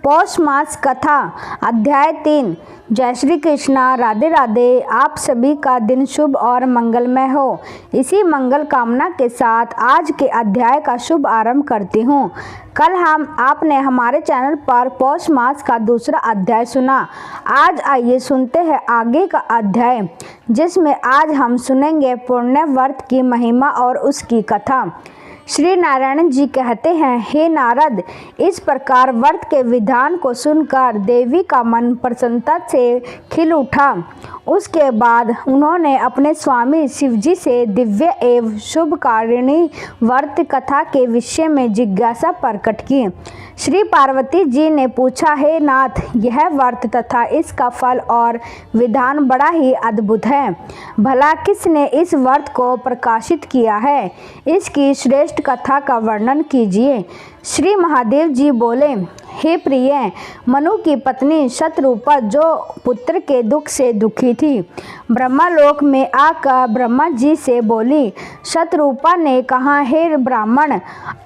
पौष मास कथा अध्याय 3। जय श्री कृष्णा, राधे राधे। आप सभी का दिन शुभ और मंगलमय हो। इसी मंगल कामना के साथ आज के अध्याय का शुभ आरंभ करती हूँ। कल आपने हमारे चैनल पर पौष मास का दूसरा अध्याय सुना। आज आइए सुनते हैं आगे का अध्याय, जिसमें आज हम सुनेंगे पुण्य व्रत की महिमा और उसकी कथा। श्री नारायण जी कहते हैं, हे नारद, इस प्रकार व्रत के विधान को सुनकर देवी का मन प्रसन्नता से खिल उठा। उसके बाद उन्होंने अपने स्वामी शिवजी से दिव्य एवं शुभकारिणी व्रत कथा के विषय में जिज्ञासा प्रकट की। श्री पार्वती जी ने पूछा, हे नाथ, यह व्रत तथा इसका फल और विधान बड़ा ही अद्भुत है। भला किसने इस व्रत को प्रकाशित किया है? इसकी श्रेष्ठ कथा का वर्णन कीजिए। श्री महादेव जी बोले, हे प्रिय, मनु की पत्नी शतरूपा जो पुत्र के दुख से दुखी थी, ब्रह्मलोक में आकर ब्रह्मा जी से बोली। शतरूपा ने कहा, हे ब्राह्मण,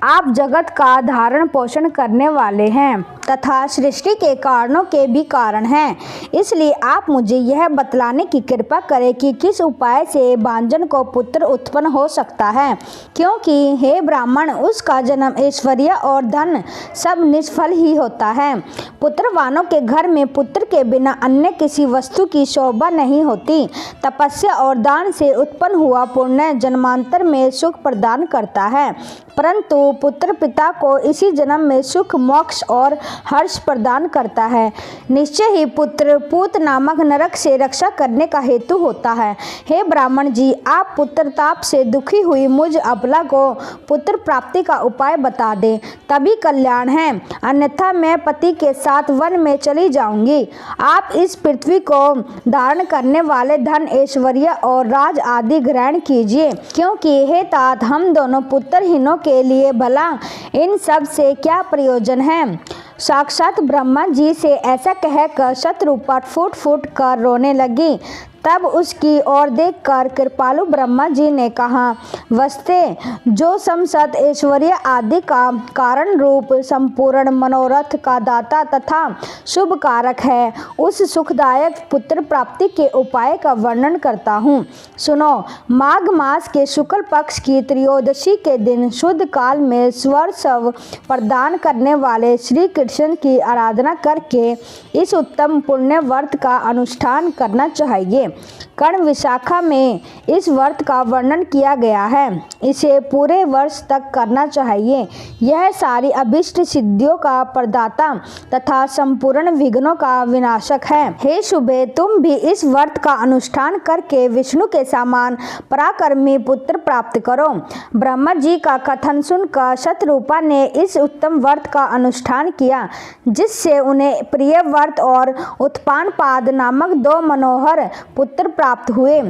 आप जगत का धारण पोषण करने वाले हैं तथा सृष्टि के कारणों के भी कारण हैं, इसलिए आप मुझे यह बतलाने की कृपा करें कि किस उपाय से भांजन को पुत्र उत्पन्न हो सकता है, क्योंकि हे ब्राह्मण, उसका जन्म ऐश्वर्य और धन सब निष्फल ही होता है। पुत्रवानों के घर में पुत्र के बिना अन्य किसी वस्तु की शोभा नहीं होती। तपस्या और दान से उत्पन्न हुआ पुण्य जन्मांतर में सुख प्रदान करता है, परंतु पुत्र पिता को इसी जन्म में सुख, मोक्ष और हर्ष प्रदान करता है। निश्चय ही पुत्र पूत नामक नरक से रक्षा करने का हेतु होता है। हे ब्राह्मण जी, आप पुत्र ताप से दुखी हुई मुझ अबला को पुत्र प्राप्ति का उपाय बता दें, तभी कल्याण है, अन्यथा मैं पति के साथ वन में चली जाऊंगी। आप इस पृथ्वी को धारण करने वाले धन, ऐश्वर्य और राज आदि ग्रहण कीजिए, क्योंकि हे तात, हम दोनों पुत्रहीनों के लिए भला इन सब से क्या प्रयोजन है। साक्षात ब्रह्मा जी से ऐसा कहकर शतरूपा फूट फूट कर रोने लगी। तब उसकी ओर देखकर कृपालु ब्रह्मा जी ने कहा, वस्ते, जो समसत ऐश्वर्य आदि का कारण रूप संपूर्ण मनोरथ का दाता तथा शुभ कारक है, उस सुखदायक पुत्र प्राप्ति के उपाय का वर्णन करता हूँ। सुनो। माघ मास के शुक्ल पक्ष की त्रयोदशी के दिन शुद्ध काल में स्वर सव प्रदान करने वाले श्री कृष्ण की आराधना करके इस उत्तम पुण्य व्रत का अनुष्ठान करना चाहिए। कर्ण विशाखा में इस व्रत का वर्णन किया गया है। इसे पूरे वर्ष तक करना चाहिए। यह सारी अभिष्ट सिद्धियों का प्रदाता तथा संपूर्ण विघ्नों का विनाशक है। हे शुभे, तुम भी इस व्रत का अनुष्ठान करके विष्णु के समान पराक्रमी पुत्र प्राप्त करो। ब्रह्मा जी का कथन सुनकर शतरूपा ने इस उत्तम व्रत का अनुष्ठान किया, जिससे उन्हें प्रिय व्रत और उत्पानपाद नामक दो मनोहर पुत्र प्राप्त हुए।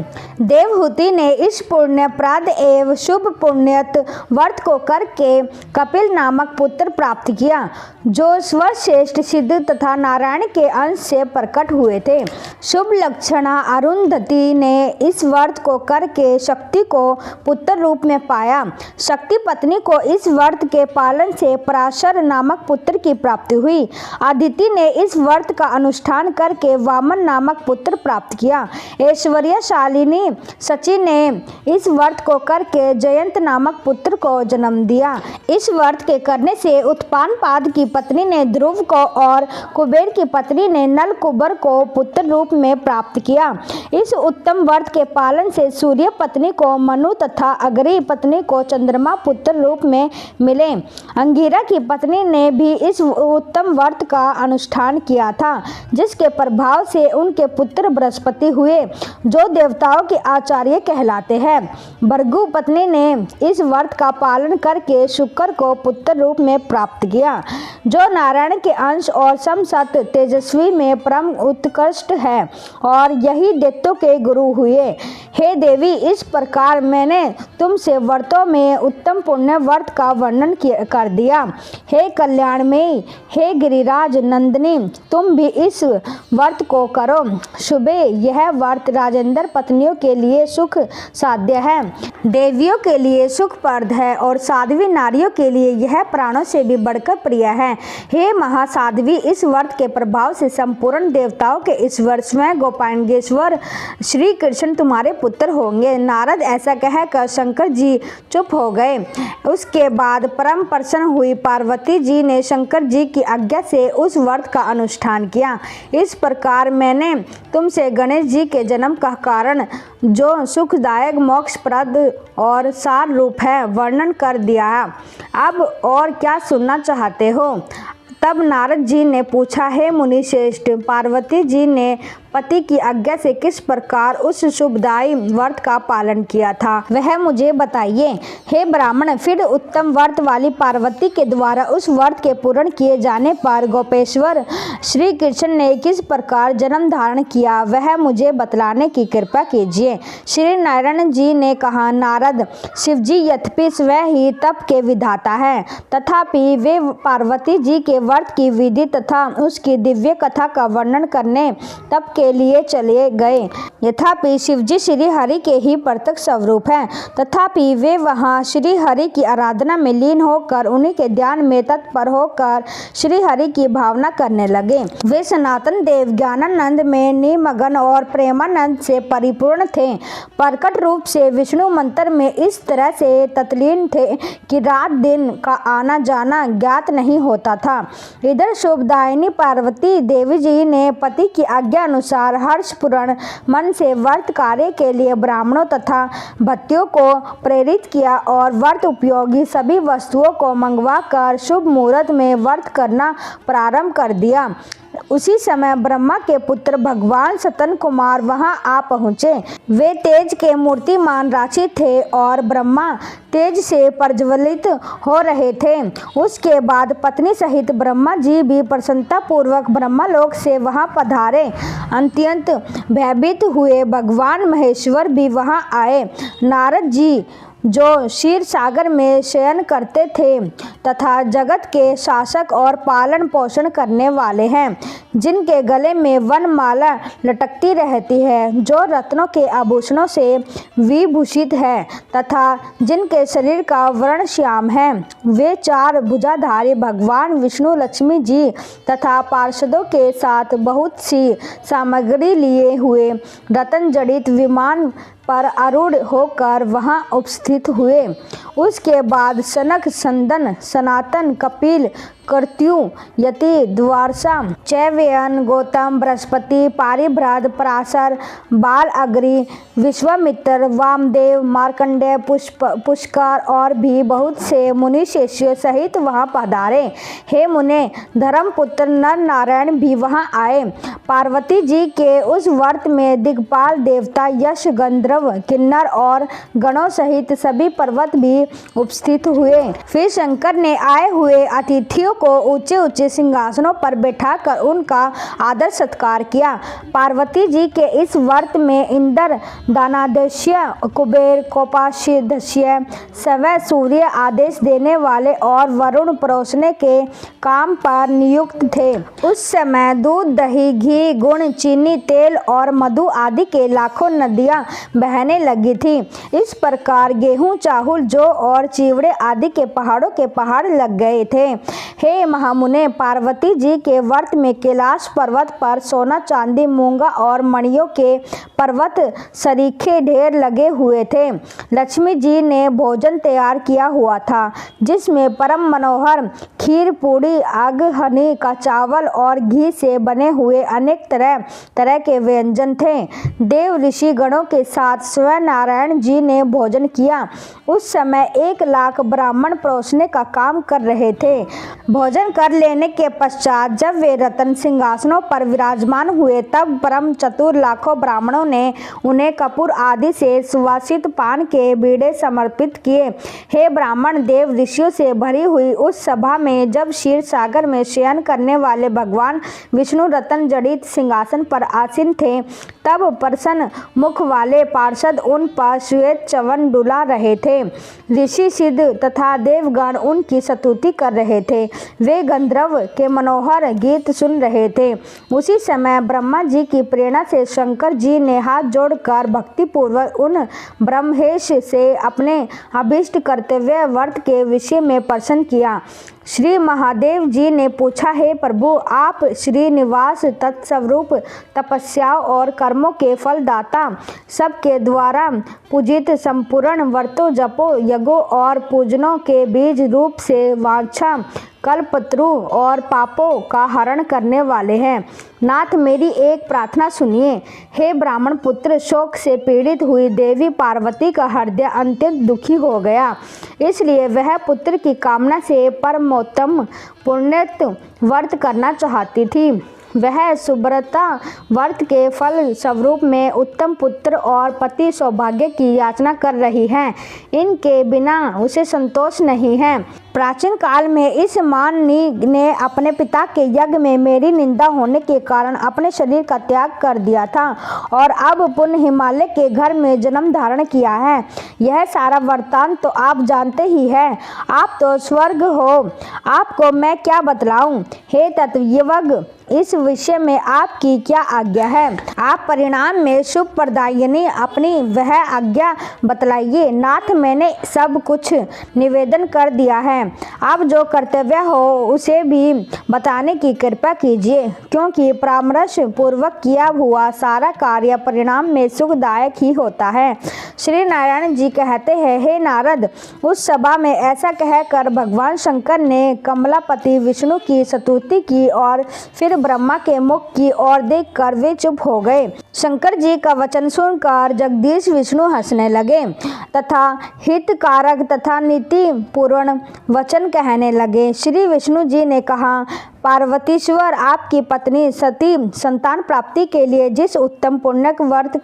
देवहूति ने इस पुण्यप्रद एवं शुभ पुण्यत व्रत को करके कपिल नामक पुत्र प्राप्त किया, जो सर्वश्रेष्ठ सिद्ध तथा नारायण के अंश से प्रकट हुए थे। शुभ लक्षणा अरुंधति ने इस व्रत को करके शक्ति को पुत्र रूप में पाया। शक्ति पत्नी को इस व्रत के पालन से पराशर नामक पुत्र की प्राप्ति हुई। अदिति ने इस व्रत का अनुष्ठान करके वामन नामक पुत्र प्राप्त किया। ऐश्वर्यशालिनी सची ने इस व्रत को करके जयंत नामक पुत्र को जन्म दिया। इस व्रत के करने से उत्पानपाद की पत्नी ने ध्रुव को और कुबेर की पत्नी ने नल कुबर को पुत्र रूप में प्राप्त किया। इस उत्तम व्रत के पालन से सूर्य पत्नी को मनु तथा अग्नि पत्नी को चंद्रमा पुत्र रूप में मिले। अंगिरा की पत्नी ने भी इस उत्तम व्रत का अनुष्ठान किया था, जिसके प्रभाव से उनके पुत्र बृहस्पति हुए, जो देवताओं के आचार्य कहलाते हैं। भृगु पत्नी ने इस व्रत का पालन करके शुक्र को पुत्र रूप में प्राप्त किया, जो नारायण के अंश और समसत तेजस्वी में परम उत्कृष्ट है, और यही दैत्यों के गुरु हुए। हे देवी, इस प्रकार मैंने तुमसे व्रतों में उत्तम पुण्य व्रत का वर्णन कर दिया। हे कल्याण में, हे गिरिराज नंदिनी, तुम भी इस व्रत को करो। शुभे, यह व्रत राजेंद्र पत्नियों के लिए सुख साध्य है, देवियों के लिए सुखप्रद है और साध्वी नारियों के लिए यह प्राणों से भी बढ़कर प्रिय है। हे महासाध्वी, इस व्रत के प्रभाव से संपूर्ण देवताओं के ईश्वर स्वयं गोपांगेश्वर श्री कृष्ण तुम्हारे पुत्र होंगे। नारद ऐसा कहकर शंकर जी चुप हो गए। उसके बाद परम प्रसन्न हुई पार्वती जी ने शंकर जी की आज्ञा से उस व्रत का अनुष्ठान किया। इस प्रकार मैंने तुमसे गणेश जी के जन्म का कारण, जो सुखदायक मोक्षप्रद और सार रूप है, वर्णन कर दिया। अब और क्या सुनना चाहते हो? तब नारद जी ने पूछा, हे मुनि श्रेष्ठ, पार्वती जी ने पति की आज्ञा से किस प्रकार उस शुभदायी व्रत का पालन किया था, वह मुझे बताइए। हे ब्राह्मण, फिर उत्तम व्रत वाली पार्वती के द्वारा उस व्रत के पूर्ण किए जाने पर गोपेश्वर श्री कृष्ण ने किस प्रकार जन्म धारण किया, वह मुझे बतलाने की कृपा कीजिए। श्री नारायण जी ने कहा, नारद, शिवजी यद्यपि स्वयं ही तप के विधाता है, तथापि वे पार्वती जी के व्रत की विधि तथा उसकी दिव्य कथा का वर्णन करने तप के लिए चले गए। यथापि शिवजी श्री हरि के ही प्रत्यक्ष स्वरूप हैं, तथापि वे वहां श्री हरि की आराधना में लीन होकर उन्हीं के ध्यान में तत्पर होकर श्री हरि की भावना करने लगे। वे सनातन देव ज्ञानानंद में निमग्न और प्रेमानंद से परिपूर्ण थे। प्रकट रूप से विष्णु मंत्र में इस तरह से तत्लीन थे कि रात दिन का आना जाना ज्ञात नहीं होता था। इधर शुभदायिनी पार्वती देवी जी ने पति की आज्ञा अनुसार हर्षपूर्ण मन से व्रत कार्य के लिए ब्राह्मणों तथा भक्तों को प्रेरित किया और व्रत उपयोगी सभी वस्तुओं को मंगवाकर शुभ मुहूर्त में व्रत करना प्रारंभ कर दिया। उसी समय ब्रह्मा के पुत्र भगवान सतन कुमार वहां आ पहुँचे। वे तेज के मूर्तिमान राशि थे और ब्रह्मा तेज से प्रज्वलित हो रहे थे। उसके बाद पत्नी सहित ब्रह्मा जी भी प्रसन्नता पूर्वक ब्रह्मलोक से वहां पधारे। अत्यंत भयभीत हुए भगवान महेश्वर भी वहां आए। नारद जी, जो क्षीर सागर में शयन करते थे तथा जगत के शासक और पालन पोषण करने वाले हैं, जिनके गले में वनमाला लटकती रहती है, जो रत्नों के आभूषणों से विभूषित है तथा जिनके शरीर का वर्ण श्याम है, वे चार भुजाधारी भगवान विष्णु लक्ष्मी जी तथा पार्षदों के साथ बहुत सी सामग्री लिए हुए रत्न जड़ित विमान पर आरूढ़ होकर वहां उपस्थित हुए। उसके बाद सनक, संदन, सनातन, कपिल, कर्त्यु, यति, द्वारसा, चैवयन, गौतम, बृहस्पति, पारिभ्रद, पराशर, बाल अग्नि, विश्वामित्र, वामदेव, मार्कंडेय, पुष्कर और भी बहुत से मुनि शिष्यों सहित वहां पधारे। हे मुने, धर्मपुत्र नर नारायण भी वहां आए। पार्वती जी के उस व्रत में दिग्पाल देवता, यश, गंधर्व, किन्नर और गणों सहित सभी पर्वत भी उपस्थित हुए। फिर शंकर ने आए हुए अतिथियों को ऊंचे ऊंचे सिंहासनों पर बैठाकर उनका आदर सत्कार किया। पार्वती जी के इस व्रत में इंद्र, दानादस्य, कुबेर, कोपाशदस्य, सवै सूर्य आदेश देने वाले और वरुण परोसने के काम पर नियुक्त थे। उस समय दूध, दही, घी, गुड़, चीनी, तेल और मधु आदि के लाखों नदियां बहने लगी थी। इस प्रकार गेहूं, चावल, जौ और चिवड़े आदि के पहाड़ों के पहाड़ लग गए थे। हे महामुने, पार्वती जी के व्रत में कैलाश पर्वत पर सोना, चांदी, मूंगा और मणियों के पर्वत सरीखे ढेर लगे हुए थे। लक्ष्मी जी ने भोजन तैयार किया हुआ था, जिसमें परम मनोहर खीर, पूड़ी, अगहनी का चावल और घी से बने हुए अनेक तरह तरह के व्यंजन थे। देव ऋषि गणों के साथ स्वयं नारायण जी ने भोजन किया। उस समय 1 लाख ब्राह्मण परोसने का काम कर रहे थे। भोजन कर लेने के पश्चात जब वे रत्न सिंहासनों पर विराजमान हुए, तब परम चतुर लाखों ब्राह्मणों ने उन्हें कपूर आदि से सुवासित पान के बीड़े समर्पित किए। हे ब्राह्मण, देव ऋषियों से भरी हुई उस सभा में जब क्षीर सागर में शयन करने वाले भगवान विष्णु रत्न जड़ित सिंहासन पर आसीन थे, तब प्रसन्न मुख वाले पार्षद उन पर श्वेत चवन डुला रहे थे। ऋषि, सिद्ध तथा देवगण उनकी स्तुति कर रहे थे। वे गंधर्व के मनोहर गीत सुन रहे थे। उसी समय ब्रह्मा जी की प्रेरणा से शंकर जी ने हाथ जोड़कर भक्तिपूर्वक उन ब्रह्मेश से अपने अभीष्ट कर्तव्य व्रत के विषय में प्रश्न किया। श्री महादेव जी ने पूछा, हे प्रभु, आप श्रीनिवास तत्स्वरूप, तपस्याओं और कर्मों के फलदाता, सबके द्वारा पूजित, संपूर्ण व्रतों, जपों, यज्ञों और पूजनों के बीज रूप से वांछा, कल्पत्रु और पापों का हरण करने वाले हैं। नाथ, मेरी एक प्रार्थना सुनिए। हे ब्राह्मण पुत्र, शोक से पीड़ित हुई देवी पार्वती का हृदय अत्यंत दुखी हो गया, इसलिए वह पुत्र की कामना से परमोत्तम पुण्यत व्रत करना चाहती थी। वह सुब्रता व्रत के फल स्वरूप में उत्तम पुत्र और पति सौभाग्य की याचना कर रही है। इनके बिना उसे संतोष नहीं है। प्राचीन काल में इस माननी ने अपने पिता के यज्ञ में मेरी निंदा होने के कारण अपने शरीर का त्याग कर दिया था और अब पुनः हिमालय के घर में जन्म धारण किया है। यह सारा वृत्तांत तो आप जानते ही हैं। आप तो स्वर्ग हो, आपको मैं क्या बतलाऊं। हे तत्वज्ञ, इस विषय में आपकी क्या आज्ञा है? आप परिणाम में शुभ प्रदायिनी अपनी वह आज्ञा बतलाइए। नाथ, मैंने सब कुछ निवेदन कर दिया है। आप जो कर्तव्य हो उसे भी बताने की कृपा कीजिए, क्योंकि परामर्श पूर्वक किया हुआ सारा कार्य परिणाम में सुखदायक ही होता है। श्री नारायण जी कहते हैं, हे नारद, उस सभा में ऐसा कहकर भगवान शंकर ने कमलापति विष्णु की स्तुति की और फिर ब्रह्मा के मुख की ओर देखकर वे चुप हो गए। शंकर जी का वचन सुनकर जगदीश विष्णु हंसने लगे तथा हितकारक तथा नीति पूर्ण वचन कहने लगे। श्री विष्णु जी ने कहा, पार्वतीश्वर, आपकी पत्नी सती संतान प्राप्ति के लिए जिस उत्तम पुण्यक व्रत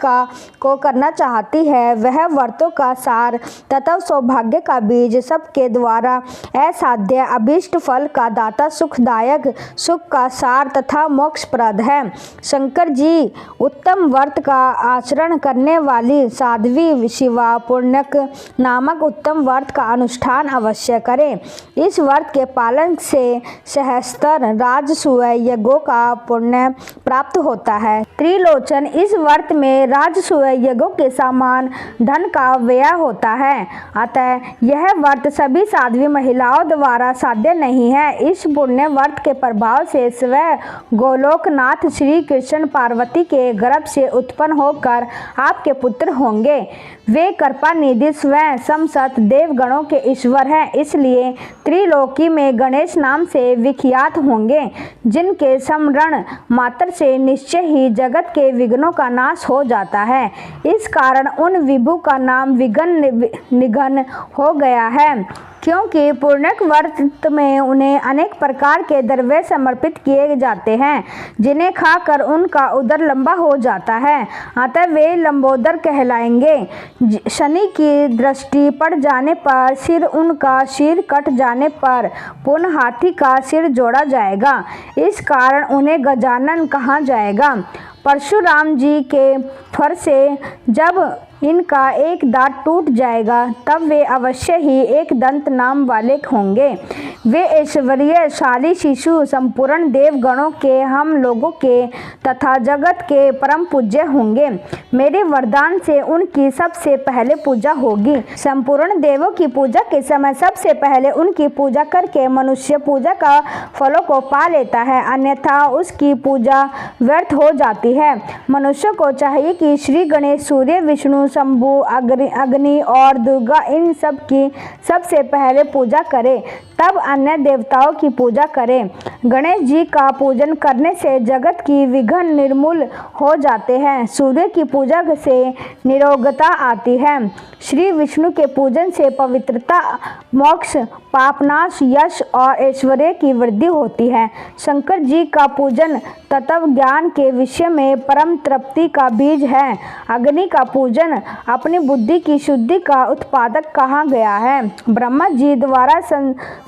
को करना चाहती है, वह व्रतों का सार तथा सौभाग्य का बीज, सबके द्वारा असाध्य अभीष्ट फल का दाता, सुखदायक, सुख का सार तथा मोक्षप्रद है। शंकर जी, उत्तम व्रत का आचरण करने वाली साध्वी शिवा पुण्यक नामक उत्तम व्रत का अनुष्ठान अवश्य करें। इस व्रत के पालन से सहस्त्र राजसूय यज्ञों का पुण्य प्राप्त होता है। त्रिलोचन, इस व्रत में राजसूय यज्ञों के समान धन का व्यय होता है, अतः यह व्रत सभी साध्वी महिलाओं द्वारा साध्य नहीं है। इस पुण्य व्रत के प्रभाव से स्वयं गोलोकनाथ श्री कृष्ण पार्वती के गर्भ से उत्पन्न होकर आपके पुत्र होंगे। वे कृपा निधि स्वयं समस्त देवगणों के ईश्वर हैं, इसलिए त्रिलोकी में गणेश नाम से विख्यात होंगे, जिनके स्मरण मात्र से निश्चय ही जगत के विघ्नों का नाश हो जाता है। इस कारण उन विभु का नाम विघ्न निघन हो गया है, क्योंकि पुण्यक व्रत में उन्हें अनेक प्रकार के द्रव्य समर्पित किए जाते हैं, जिन्हें खाकर उनका उदर लंबा हो जाता है, अतः वे लंबोदर कहलाएंगे। शनि की दृष्टि पड़ जाने पर, उनका सिर कट जाने पर पुनः हाथी का सिर जोड़ा जाएगा, इस कारण उन्हें गजानन कहा जाएगा। परशुराम जी के फर से जब इनका एक दांत टूट जाएगा, तब वे अवश्य ही एक दंत नाम वाले होंगे। वे ऐश्वर्यशाली शिशु संपूर्ण देवगणों के, हम लोगों के तथा जगत के परम पूज्य होंगे। मेरे वरदान से उनकी सबसे पहले पूजा होगी। संपूर्ण देवों की पूजा के समय सबसे पहले उनकी पूजा करके मनुष्य पूजा का फलों को पा लेता है, अन्यथा उसकी पूजा व्यर्थ हो जाती है। मनुष्य को चाहिए कि श्री गणेश, सूर्य, विष्णु, शंभु, अग्नि और दुर्गा, इन सब की सबसे पहले पूजा करे, तब अन्य देवताओं की पूजा करें। गणेश जी का पूजन करने से जगत की विघ्न निर्मूल हो जाते हैं। सूर्य की पूजा से निरोगता आती है। श्री विष्णु के पूजन से पवित्रता, मोक्ष, पापनाश, यश और ऐश्वर्य की वृद्धि होती है। शंकर जी का पूजन तत्व ज्ञान के विषय में परम तृप्ति का बीज है। अग्नि का पूजन अपनी बुद्धि की शुद्धि का उत्पादक कहा गया है। ब्रह्मा जी द्वारा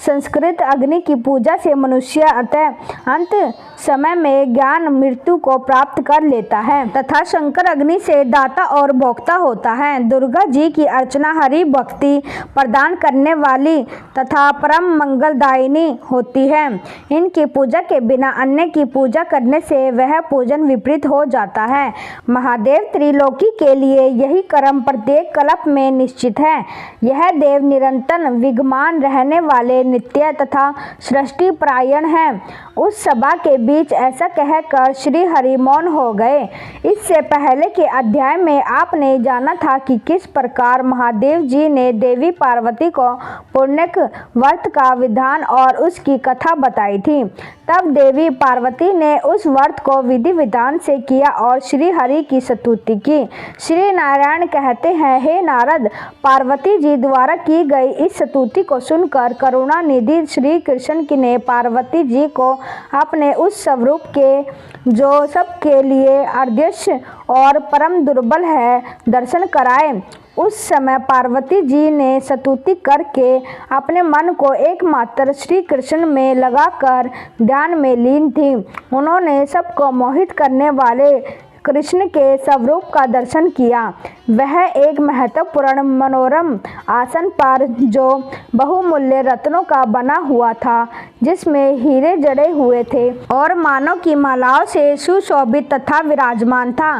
संस्कृत अग्नि की पूजा से मनुष्य अंत समय में ज्ञान मृत्यु को प्राप्त कर लेता है तथा शंकर अग्नि से दाता और भोक्ता होता है। दुर्गा जी की अर्चना हरि भक्ति प्रदान करने वाली तथा परम मंगलदायिनी होती है। इनकी पूजा के बिना अन्य की पूजा करने से वह पूजन विपरीत हो जाता है। महादेव त्रिलोकी के लिए यही कर्म प्रत्येक कल्प में निश्चित है। यह देव निरंतर विद्यमान रहने वाले नित्य तथा सृष्टि परायण हैं। उस सभा के बीच ऐसा कहकर श्री हरि मौन हो गए। इससे पहले के अध्याय में आपने जाना था कि किस प्रकार महादेव जी ने देवी पार्वती को पुण्यक व्रत का विधान और उसकी कथा बताई थी। तब देवी पार्वती ने उस व्रत को विधि विधान से किया और श्री हरि की स्तुति की। श्री नारायण कहते हैं, हे नारद, पार्वती जी द्वारा की गई इस स्तुति को सुनकर करुणा निधि श्री कृष्ण ने पार्वती जी को अपने उस स्वरूप के जो सबके लिए अदृश्य और परम दुर्बल है दर्शन कराए। उस समय पार्वती जी ने स्तुति करके अपने मन को एकमात्र श्री कृष्ण में लगाकर ध्यान में लीन थी। उन्होंने सबको मोहित करने वाले कृष्ण के स्वरूप का दर्शन किया। वह एक महत्वपूर्ण मनोरम आसन पर जो बहुमूल्य रत्नों का बना हुआ था, जिसमें हीरे जड़े हुए थे और मानव की मालाओं से सुशोभित तथा विराजमान था।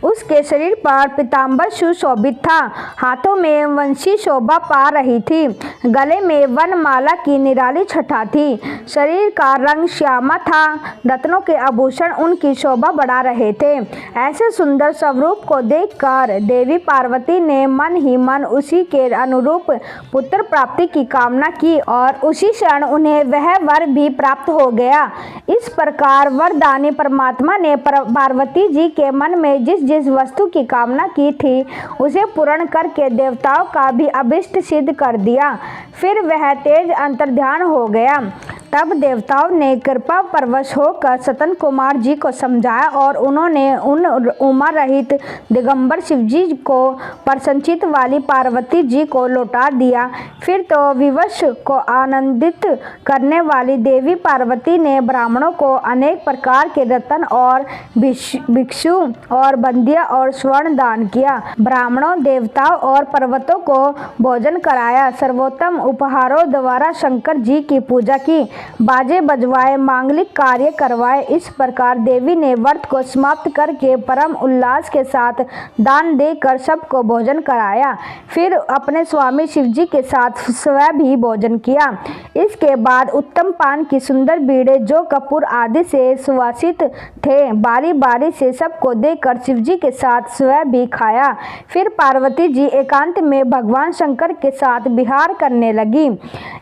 उसके शरीर पर पीताम्बर सुशोभित था, हाथों में वंशी शोभा पा रही थी, गले में वनमाला की निराली छटा थी, शरीर का रंग श्यामा था, रत्नों के आभूषण उनकी शोभा बढ़ा रहे थे। ऐसे सुंदर स्वरूप को देखकर देवी पार्वती ने मन ही मन उसी के अनुरूप पुत्र प्राप्ति की कामना की और उसी क्षण उन्हें वह वर भी प्राप्त हो गया। इस प्रकार वरदानी परमात्मा ने पार्वती जी के मन में जिस जिस वस्तु की कामना की थी उसे पूर्ण करके देवताओं का भी अभिष्ट सिद्ध कर दिया। फिर वह तेज अंतर्ध्यान हो गया। तब देवताओं ने कृपा परवश होकर सतन कुमार जी को समझाया और उन्होंने उन उमा रहित दिगंबर शिव जी को प्रसन्नचित वाली पार्वती जी को लौटा दिया। फिर तो विवश को आनंदित करने वाली देवी पार्वती ने ब्राह्मणों को अनेक प्रकार के रत्न और भिक्षु और बंदिया और स्वर्ण दान किया। ब्राह्मणों, देवताओं और पर्वतों को भोजन कराया। सर्वोत्तम उपहारों द्वारा शंकर जी की पूजा की, बाजे बजवाए, मांगलिक कार्य करवाए। इस प्रकार देवी ने व्रत को समाप्त करके परम उल्लास के साथ दान देकर सबको भोजन कराया। फिर अपने स्वामी शिव जी के साथ स्वयं भी भोजन किया। इसके बाद उत्तम पान की सुंदर बीड़े जो कपूर आदि से सुवासित थे, बारी बारी से सबको देकर शिव जी के साथ स्वयं भी खाया। फिर पार्वती जी एकांत में भगवान शंकर के साथ विहार करने लगी।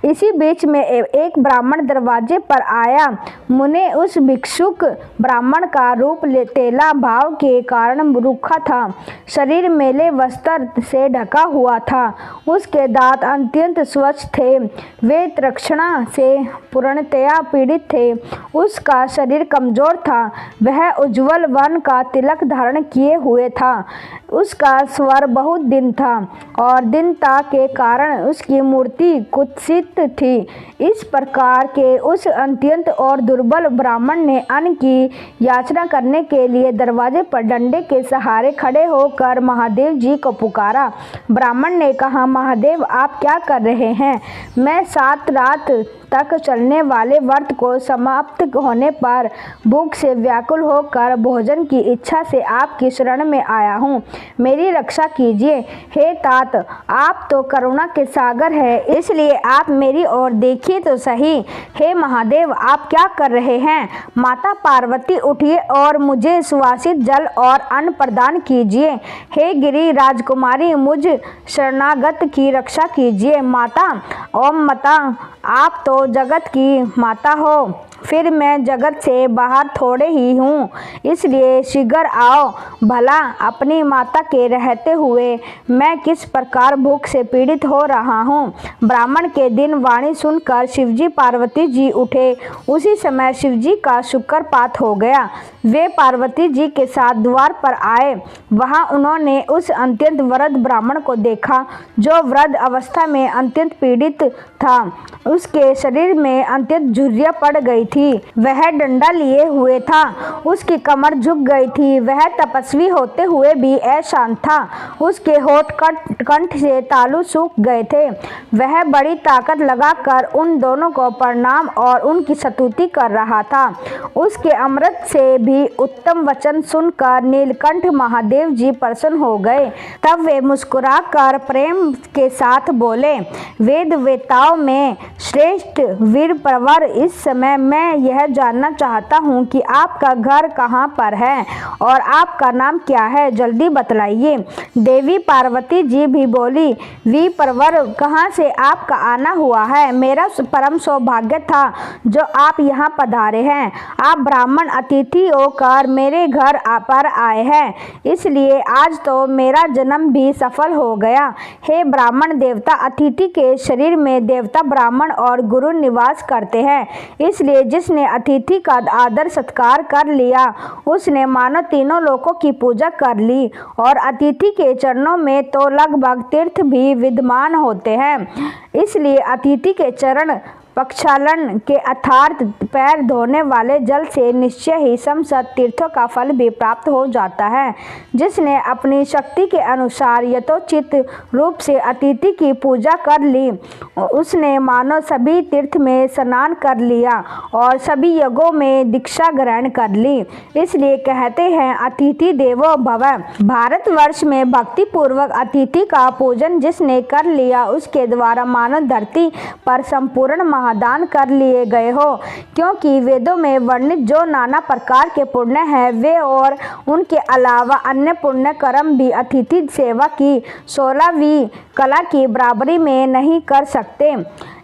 इसी बीच में एक ब्राह्मण दरवाजे पर आया। मुने उस भिक्षुक ब्राह्मण का रूप तेला भाव के कारण रूखा था, शरीर मेले वस्त्र से ढका हुआ था, उसके दांत अत्यंत स्वच्छ थे, वे तृष्णा से पूर्णतया पीड़ित थे, उसका शरीर कमजोर था, वह उज्ज्वल वर्ण का तिलक धारण किए हुए था, उसका स्वर बहुत दिन था और दीनता के कारण उसकी मूर्ति कुत्सित थी। इस प्रकार के उस अत्यंत और दुर्बल ब्राह्मण ने अन्न की याचना करने के लिए दरवाजे पर डंडे के सहारे खड़े होकर महादेव जी को पुकारा। ब्राह्मण ने कहा, महादेव आप क्या कर रहे हैं? मैं 7 रात तक चलने वाले व्रत को समाप्त होने पर भूख से व्याकुल होकर भोजन की इच्छा से आपकी शरण में आया हूँ, मेरी रक्षा कीजिए। हे तात, आप तो करुणा के सागर हैं, इसलिए आप मेरी ओर देखिए तो सही। हे महादेव, आप क्या कर रहे हैं? माता पार्वती उठिए और मुझे सुवासित जल और अन्न प्रदान कीजिए। हे गिरि राजकुमारी, मुझ शरणागत की रक्षा कीजिए। माता, ओम माता, आप तो जगत की माता हो, फिर मैं जगत से बाहर थोड़े ही हूँ, इसलिए शीघ्र आओ। भला अपनी माता के रहते हुए मैं किस प्रकार भूख से पीड़ित हो रहा हूँ। ब्राह्मण के दिन वाणी सुनकर शिवजी पार्वती जी उठे। उसी समय शिवजी का शुक्रपात हो गया। वे पार्वती जी के साथ द्वार पर आए। वहाँ उन्होंने उस अत्यंत वृद्ध ब्राह्मण को देखा जो वृद्ध अवस्था में अत्यंत पीड़ित था। उसके शरीर में अत्यंत झुर्रियाँ पड़ गई थी। वह डंडा लिए हुए था, उसकी कमर झुक गई थी। वह तपस्वी होते हुए भी अशांत था, उसके होठ कंठ से तालु सूख गए थे। वह बड़ी ताकत लगाकर उन दोनों को प्रणाम और उनकी स्तुति कर रहा था। उसके अमृत से भी उत्तम वचन सुनकर नीलकंठ महादेव जी प्रसन्न हो गए। तब वे मुस्कुराकर प्रेम के साथ बोले, वेद वेताओं में श्रेष्ठ वीर प्रवर, इस समय मैं यह जानना चाहता हूँ कि आपका घर कहाँ पर है और आपका नाम क्या है, जल्दी बतलाइए। देवी पार्वती जी भी बोली, वीर प्रवर, कहाँ से आपका आना हुआ है? मेरा परम सौभाग्य था जो आप यहाँ पधारे हैं। आप ब्राह्मण अतिथि होकर मेरे घर पर आए हैं, इसलिए आज तो मेरा जन्म भी सफल हो गया। हे ब्राह्मण देवता, अतिथि के शरीर में देवता, ब्राह्मण और गुरु निवास करते हैं, इसलिए जिसने अतिथि का आदर सत्कार कर लिया उसने मानो तीनों लोकों की पूजा कर ली। और अतिथि के चरणों में तो लगभग तीर्थ भी विद्यमान होते हैं, इसलिए अतिथि के चरण प्रक्षालन के अर्थात पैर धोने वाले जल से निश्चय ही समस्त तीर्थों का फल भी प्राप्त हो जाता है। जिसने अपनी शक्ति के अनुसार यथोचित रूप से अतिथि की पूजा कर ली, उसने मानो सभी तीर्थ में स्नान कर लिया और सभी यज्ञों में दीक्षा ग्रहण कर ली। इसलिए कहते हैं, अतिथि देवो भव। भारतवर्ष में भक्ति पूर्वक अतिथि का पूजन जिसने कर लिया, उसके द्वारा मानव धरती पर संपूर्ण दान कर लिए गए हो, क्योंकि वेदों में वर्णित जो नाना प्रकार के पुण्य हैं वे और उनके अलावा अन्य पुण्य कर्म भी अतिथि सेवा की 16वीं कला की बराबरी में नहीं कर सकते।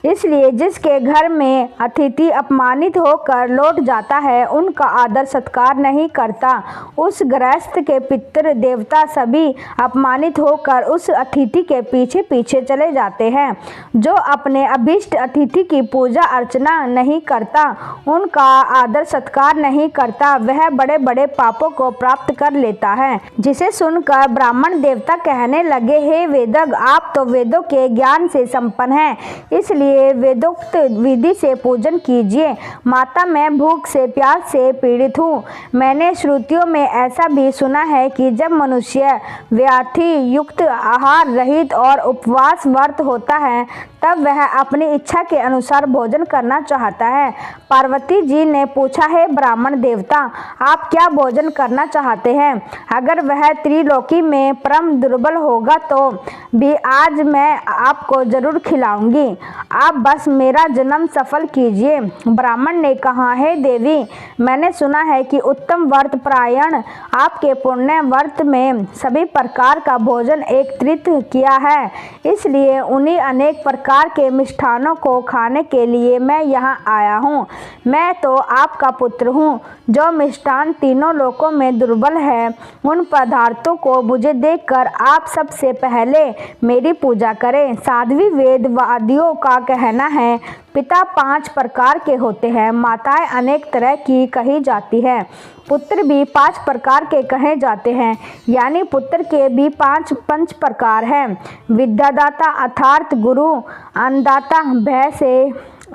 इसलिए जिसके घर में अतिथि अपमानित होकर लौट जाता है, उनका आदर सत्कार नहीं करता, उस गृहस्थ के पितृ देवता सभी अपमानित होकर उस अतिथि के पीछे पीछे चले जाते हैं। जो अपने अभीष्ट अतिथि की पूजा अर्चना नहीं करता, उनका आदर सत्कार नहीं करता, वह बड़े बड़े पापों को प्राप्त कर लेता है। जिसे सुनकर ब्राह्मण देवता कहने लगे, हे वेदज्ञ, आप तो वेदों के ज्ञान से संपन्न हैं, इसलिए वेदोक्त विधि से पूजन कीजिए। माता, मैं भूख से प्यास से पीड़ित हूँ। मैंने श्रुतियों में ऐसा भी सुना है कि जब मनुष्य व्याधि युक्त आहार रहित और उपवास व्रत होता है, तब वह अपनी इच्छा के अनुसार भोजन करना चाहता है। पार्वती जी ने पूछा, है ब्राह्मण देवता, आप क्या भोजन करना चाहते हैं? अगर वह त्रिलोकी में परम दुर्बल होगा तो भी आज मैं आपको जरूर खिलाऊंगी, आप बस मेरा जन्म सफल कीजिए। ब्राह्मण ने कहा, हे देवी, मैंने सुना है कि उत्तम व्रत परायण आपके पुण्य व्रत में सभी प्रकार का भोजन एकत्रित किया है, इसलिए उन्हीं अनेक प्रकार के मिष्ठानों को खाने के लिए मैं यहाँ आया हूँ। मैं तो आपका पुत्र हूँ। जो मिष्ठान तीनों लोकों में दुर्बल है, उन पदार्थों को मुझे देखकर आप सबसे पहले मेरी पूजा करें। साध्वी वेदवादियों का कहना है, पिता 5 प्रकार के होते हैं, माताएं अनेक तरह की कही जाती है, पुत्र भी 5 प्रकार के कहे जाते हैं, यानी पुत्र के भी 5 प्रकार हैं। विद्यादाता अर्थात गुरु, अन्नदाता भय से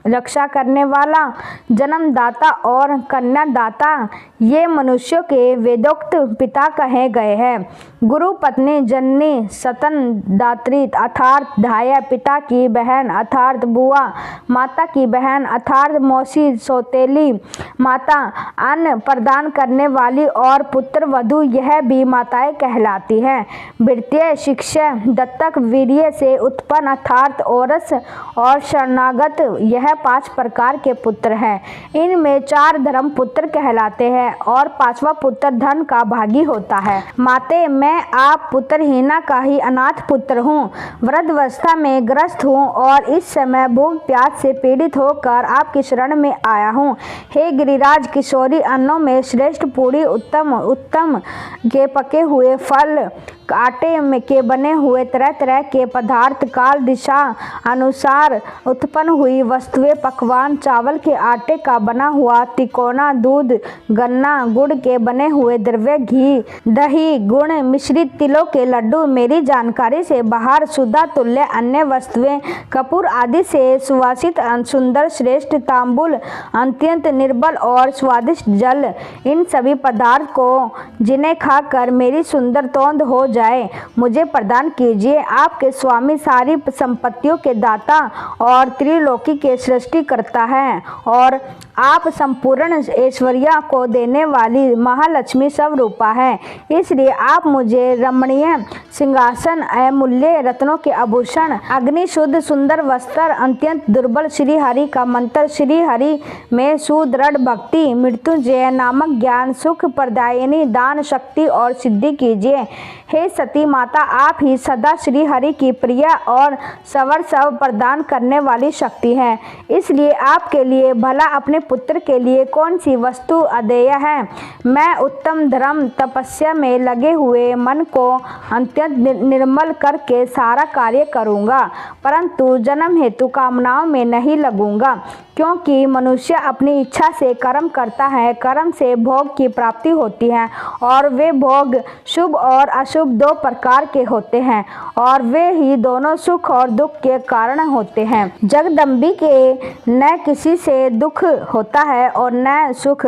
रक्षा करने वाला, जन्मदाता और कन्यादाता, ये मनुष्यों के वेदोक्त पिता कहे गए हैं। गुरु, पत्नी, जननी, सतन दात्री अर्थात धाया, पिता की बहन अर्थात बुआ, माता की बहन अर्थात मौसी, सौतेली माता, अन्न प्रदान करने वाली और पुत्र वधु, यह भी माताएं कहलाती हैं। वृत्तीय, शिक्षा, दत्तक, वीर्य से उत्पन्न अर्थात औरस और शरणागत, यह 5 प्रकार के पुत्र हैं। इनमें 4 धर्म पुत्र कहलाते हैं और 5वां पुत्र धन का भागी होता है। माते, मैं आप पुत्रहीना का ही अनाथ पुत्र हूँ। वृद्धावस्था में ग्रस्त हूँ और इस समय भूख प्यास से पीड़ित होकर आपकी शरण में आया हूँ। हे गिरिराज किशोरी, अन्नों में श्रेष्ठ पूरी उत्तम के पके हुए फल, आटे में के बने हुए तरह तरह के पदार्थ, काल दिशा अनुसार उत्पन्न हुई वस्तुएं, पकवान, चावल के आटे का बना हुआ तिकोना, दूध, गन्ना, गुड़ के बने हुए द्रव्य, घी, दही, गुड़ मिश्रित तिलों के लड्डू, मेरी जानकारी से बाहर सुधा तुल्य अन्य वस्तुएं, कपूर आदि से सुवासित सुंदर श्रेष्ठ तांबूल, अत्यंत निर्बल और स्वादिष्ट जल, इन सभी पदार्थ को जिन्हें खाकर मेरी सुंदर तोंद हो जाए, मुझे प्रदान कीजिए। आपके स्वामी सारी संपत्तियों के दाता और त्रिलोकी के सृष्टि करता है और आप संपूर्ण ऐश्वर्य को देने वाली महालक्ष्मी स्वरूपा है, इसलिए आप मुझे रमणीय सिंहासन, अमूल्य रत्नों के आभूषण, अग्नि शुद्ध सुंदर वस्त्र, अत्यंत दुर्बल श्री हरि का मंत्र, श्री हरि में सुदृढ़ भक्ति, मृत्युंजय नामक ज्ञान, सुख प्रदायिनी दान, शक्ति और सिद्धि कीजिए। हे सती माता, आप ही सदा श्री हरि की प्रिय और सवर सब प्रदान करने वाली शक्ति है, इसलिए आपके लिए भला अपने पुत्र के लिए कौन सी वस्तु अदेय है। मैं उत्तम धर्म तपस्या में लगे हुए मन को अत्यंत निर्मल करके सारा कार्य करूँगा, परंतु जन्म हेतु कामनाओं में नहीं लगूंगा, क्योंकि मनुष्य अपनी इच्छा से कर्म करता है, कर्म से भोग की प्राप्ति होती है और वे भोग शुभ और अशुभ दो प्रकार के होते हैं और वे ही दोनों सुख और दुख के कारण होते हैं। जगदम्बी के न किसी से दुख होता है और न सुख,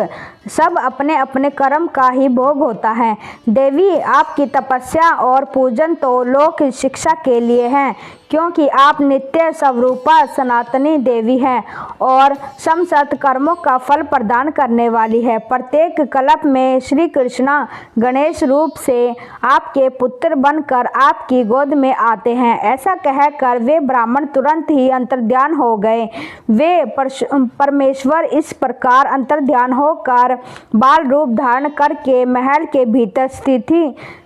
सब अपने अपने कर्म का ही भोग होता है। देवी, आपकी तपस्या और पूजन तो लोक शिक्षा के लिए है, क्योंकि आप नित्य स्वरूपा सनातनी देवी हैं और समस्त कर्मों का फल प्रदान करने वाली है। प्रत्येक कल्प में श्री कृष्ण गणेश रूप से आपके पुत्र बनकर आपकी गोद में आते हैं। ऐसा कहकर वे ब्राह्मण तुरंत ही अंतर्ध्यान हो गए। वे परमेश्वर इस प्रकार अंतर्ध्यान होकर बाल रूप धारण करके महल के भीतर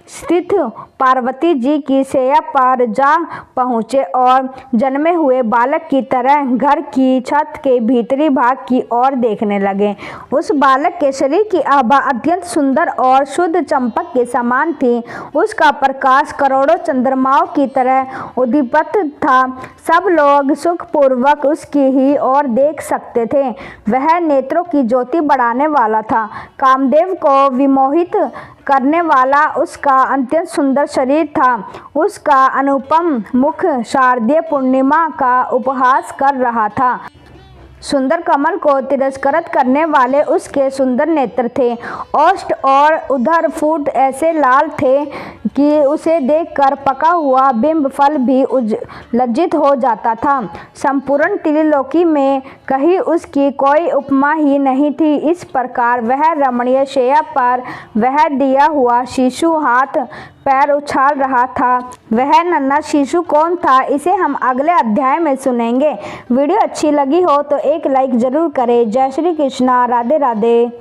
स्थित पार्वती जी की शैया पर जा पहुँचे और जन्मे हुए बालक की तरह घर की छत के भीतरी भाग की ओर देखने लगे। उस बालक के शरीर की आभा अत्यंत सुंदर और शुद्ध चंपक के समान थी। उसका प्रकाश करोड़ों चंद्रमाओं की तरह उद्दीपित था। सब लोग सुखपूर्वक उसकी ही ओर देख सकते थे। वह नेत्रों की ज्योति बढ़ाने वाला था। कामदेव को विमोहित करने वाला उसका अत्यंत सुंदर शरीर था। उसका अनुपम मुख शारदीय पूर्णिमा का उपहास कर रहा था। सुंदर कमल को तिरस्कृत करने वाले उसके सुंदर नेत्र थे। ओष्ठ और उधर फूट ऐसे लाल थे कि उसे देखकर पका हुआ बिंब फल भी लज्जित हो जाता था। संपूर्ण त्रिलोकी में कहीं उसकी कोई उपमा ही नहीं थी। इस प्रकार वह रमणीय शैया पर वह दिया हुआ शिशु हाथ पैर उछाल रहा था। वह नन्हा शिशु कौन था, इसे हम अगले अध्याय में सुनेंगे। वीडियो अच्छी लगी हो तो एक लाइक जरूर करें। जय श्री कृष्णा, राधे राधे।